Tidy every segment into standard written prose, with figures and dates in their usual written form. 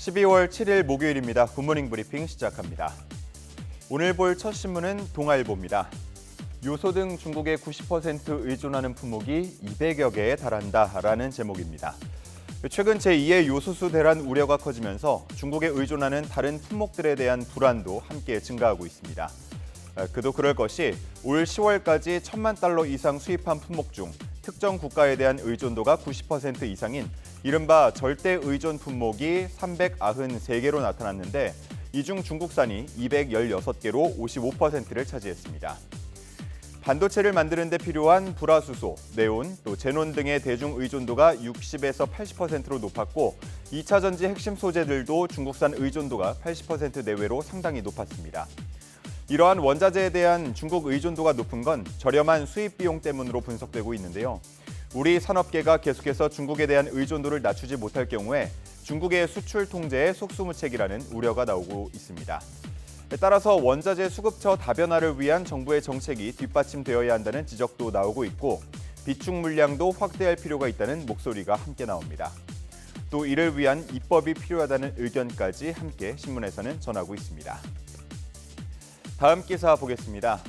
12월 7일 목요일입니다. 굿모닝 브리핑 시작합니다. 오늘 볼 첫 신문은 동아일보입니다. 요소 등 중국에 90% 의존하는 품목이 200여 개에 달한다라는 제목입니다. 최근 제2의 요소수 대란 우려가 커지면서 중국에 의존하는 다른 품목들에 대한 불안도 함께 증가하고 있습니다. 그도 그럴 것이 올 10월까지 1,000만 달러 이상 수입한 품목 중 특정 국가에 대한 의존도가 90% 이상인 이른바 절대 의존 품목이 393개로 나타났는데 이 중 중국산이 216개로 55%를 차지했습니다. 반도체를 만드는 데 필요한 불화수소, 네온, 또 제논 등의 대중 의존도가 60에서 80%로 높았고 2차 전지 핵심 소재들도 중국산 의존도가 80% 내외로 상당히 높았습니다. 이러한 원자재에 대한 중국 의존도가 높은 건 저렴한 수입 비용 때문으로 분석되고 있는데요. 우리 산업계가 계속해서 중국에 대한 의존도를 낮추지 못할 경우에 중국의 수출 통제의 속수무책이라는 우려가 나오고 있습니다. 따라서 원자재 수급처 다변화를 위한 정부의 정책이 뒷받침되어야 한다는 지적도 나오고 있고 비축 물량도 확대할 필요가 있다는 목소리가 함께 나옵니다. 또 이를 위한 입법이 필요하다는 의견까지 함께 신문에서는 전하고 있습니다. 다음 기사 보겠습니다.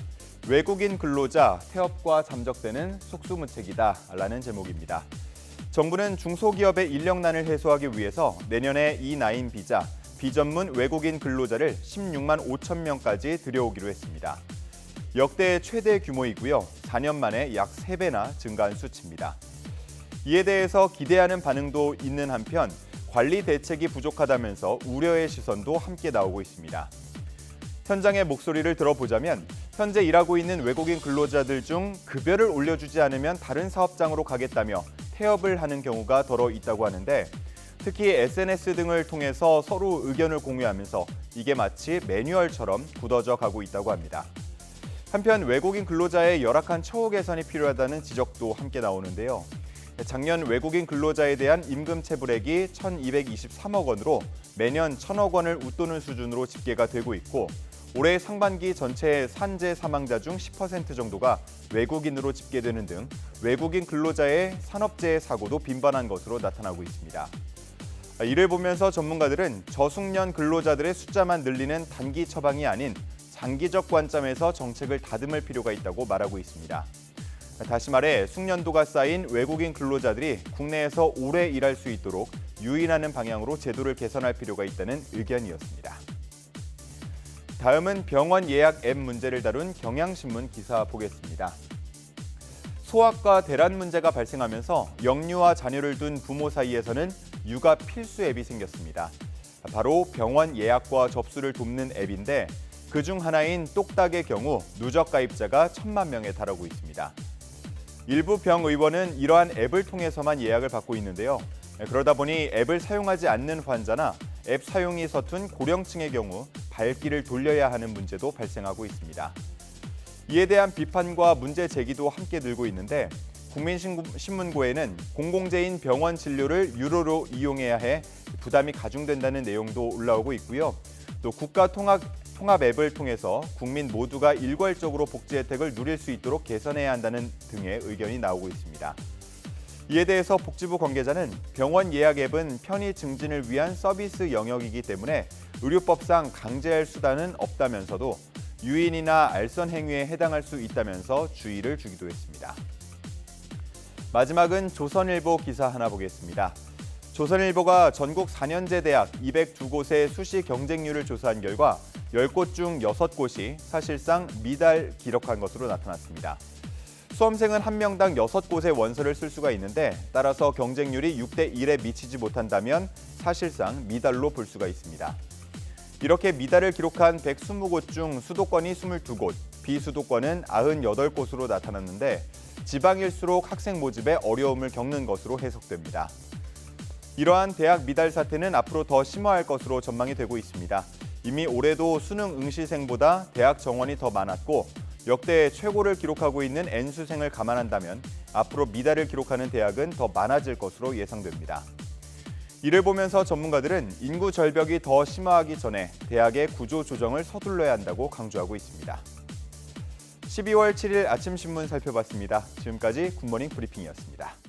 외국인 근로자 태업과 잠적되는 속수무책이다라는 제목입니다. 정부는 중소기업의 인력난을 해소하기 위해서 내년에 E9 비자, 비전문 외국인 근로자를 16만 5천 명까지 들여오기로 했습니다. 역대 최대 규모이고요. 4년 만에 약 3배나 증가한 수치입니다. 이에 대해서 기대하는 반응도 있는 한편 관리 대책이 부족하다면서 우려의 시선도 함께 나오고 있습니다. 현장의 목소리를 들어보자면 현재 일하고 있는 외국인 근로자들 중 급여를 올려주지 않으면 다른 사업장으로 가겠다며 태업을 하는 경우가 더러 있다고 하는데 특히 SNS 등을 통해서 서로 의견을 공유하면서 이게 마치 매뉴얼처럼 굳어져 가고 있다고 합니다. 한편 외국인 근로자의 열악한 처우 개선이 필요하다는 지적도 함께 나오는데요. 작년 외국인 근로자에 대한 임금 체불액이 1,223억 원으로 매년 1,000억 원을 웃도는 수준으로 집계가 되고 있고 올해 상반기 전체 산재 사망자 중 10% 정도가 외국인으로 집계되는 등 외국인 근로자의 산업재해 사고도 빈번한 것으로 나타나고 있습니다. 이를 보면서 전문가들은 저숙련 근로자들의 숫자만 늘리는 단기 처방이 아닌 장기적 관점에서 정책을 다듬을 필요가 있다고 말하고 있습니다. 다시 말해 숙련도가 쌓인 외국인 근로자들이 국내에서 오래 일할 수 있도록 유인하는 방향으로 제도를 개선할 필요가 있다는 의견이었습니다. 다음은 병원 예약 앱 문제를 다룬 경향신문 기사 보겠습니다. 소아과 대란 문제가 발생하면서 영유아 자녀를 둔 부모 사이에서는 육아 필수 앱이 생겼습니다. 바로 병원 예약과 접수를 돕는 앱인데 그중 하나인 똑딱의 경우 누적 가입자가 1,000만 명에 달하고 있습니다. 일부 병의원은 이러한 앱을 통해서만 예약을 받고 있는데요. 그러다 보니 앱을 사용하지 않는 환자나 앱 사용이 서툰 고령층의 경우 발길을 돌려야 하는 문제도 발생하고 있습니다. 이에 대한 비판과 문제 제기도 함께 늘고 있는데 국민신문고에는 공공재인 병원 진료를 유료로 이용해야 해 부담이 가중된다는 내용도 올라오고 있고요. 또 국가통합 앱을 통해서 국민 모두가 일괄적으로 복지 혜택을 누릴 수 있도록 개선해야 한다는 등의 의견이 나오고 있습니다. 이에 대해서 복지부 관계자는 병원 예약 앱은 편의 증진을 위한 서비스 영역이기 때문에 의료법상 강제할 수단은 없다면서도 유인이나 알선 행위에 해당할 수 있다면서 주의를 주기도 했습니다. 마지막은 조선일보 기사 하나 보겠습니다. 조선일보가 전국 4년제 대학 202곳의 수시 경쟁률을 조사한 결과 10곳 중 6곳이 사실상 미달 기록한 것으로 나타났습니다. 수험생은 한 명당 6곳의 원서를 쓸 수가 있는데 따라서 경쟁률이 6대 1에 미치지 못한다면 사실상 미달로 볼 수가 있습니다. 이렇게 미달을 기록한 120곳 중 수도권이 22곳, 비수도권은 98곳으로 나타났는데 지방일수록 학생 모집에 어려움을 겪는 것으로 해석됩니다. 이러한 대학 미달 사태는 앞으로 더 심화할 것으로 전망이 되고 있습니다. 이미 올해도 수능 응시생보다 대학 정원이 더 많았고 역대 최고를 기록하고 있는 N수생을 감안한다면 앞으로 미달을 기록하는 대학은 더 많아질 것으로 예상됩니다. 이를 보면서 전문가들은 인구 절벽이 더 심화하기 전에 대학의 구조 조정을 서둘러야 한다고 강조하고 있습니다. 12월 7일 아침 신문 살펴봤습니다. 지금까지 굿모닝 브리핑이었습니다.